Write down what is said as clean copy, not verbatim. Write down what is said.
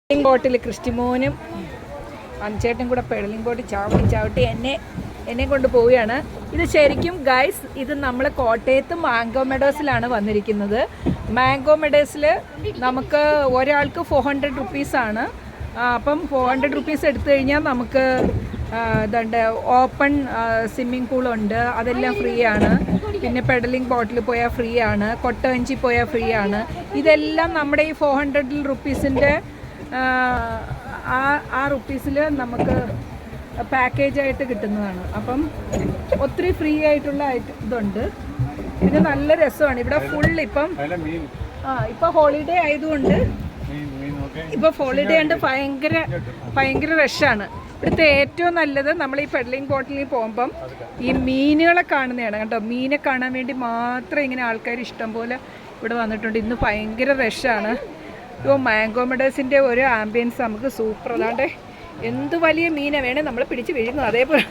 Peddling ബോട്ടിൽ ക്രിസ്റ്റിമോനും അഞ്ചേട്ടനും കൂടെ peddling ബോട്ടിൽ ചാവട്ടി എന്നെ കൊണ്ട് പോവുകയാണ്. ഇത് ശരിക്കും ഗൈസ്, ഇത് നമ്മൾ കോട്ടയത്ത് മാംഗോ മെഡോസിലാണ് വന്നിരിക്കുന്നത്. മാംഗോ മെഡോസിൽ നമുക്ക് ഒരാൾക്ക് 400 റുപ്പീസാണ്. അപ്പം 400 റുപ്പീസ് എടുത്തു കഴിഞ്ഞാൽ നമുക്ക് ഇതുണ്ട്, ഓപ്പൺ സ്വിമ്മിംഗ് പൂളുണ്ട്, അതെല്ലാം ഫ്രീ ആണ്. പിന്നെ പെഡലിംഗ് ബോട്ടിൽ പോയാൽ ഫ്രീ ആണ്, കൊട്ടവഞ്ചി പോയാൽ ഫ്രീ ആണ്. ഇതെല്ലാം നമ്മുടെ ഈ 400 റുപ്പീസിൻ്റെ ആ റുപ്പീസിൽ നമുക്ക് പാക്കേജായിട്ട് കിട്ടുന്നതാണ്. അപ്പം ഒത്തിരി ഫ്രീ ആയിട്ടുള്ള ഇതുണ്ട്. പിന്നെ നല്ല രസമാണ് ഇവിടെ ഫുൾ. ഇപ്പം ഹോളിഡേ ആയതുകൊണ്ട് ഇപ്പോൾ ഹോളിഡേ ഉണ്ട്, ഭയങ്കര റഷാണ്. ഇവിടുത്തെ ഏറ്റവും നല്ലത് നമ്മൾ ഈ പെഡലിംഗ് ബോട്ടിലിൽ പോകുമ്പം ഈ മീനുകളെ കാണുന്നതാണ് കേട്ടോ. മീനെ കാണാൻ വേണ്ടി മാത്രം ഇങ്ങനെ ആൾക്കാർ ഇഷ്ടം പോലെ ഇവിടെ വന്നിട്ടുണ്ട്. ഇന്ന് ഭയങ്കര റഷാണ്. ഇപ്പോൾ മാംഗോ മെഡോസിൻ്റെ ഒരു ആംബിയൻസ് നമുക്ക് സൂപ്പർ. അതാണ്ട് എന്ത് വലിയ മീനെ വേണേൽ നമ്മൾ പിടിച്ച് വീഴുന്നു. അതേപോലെ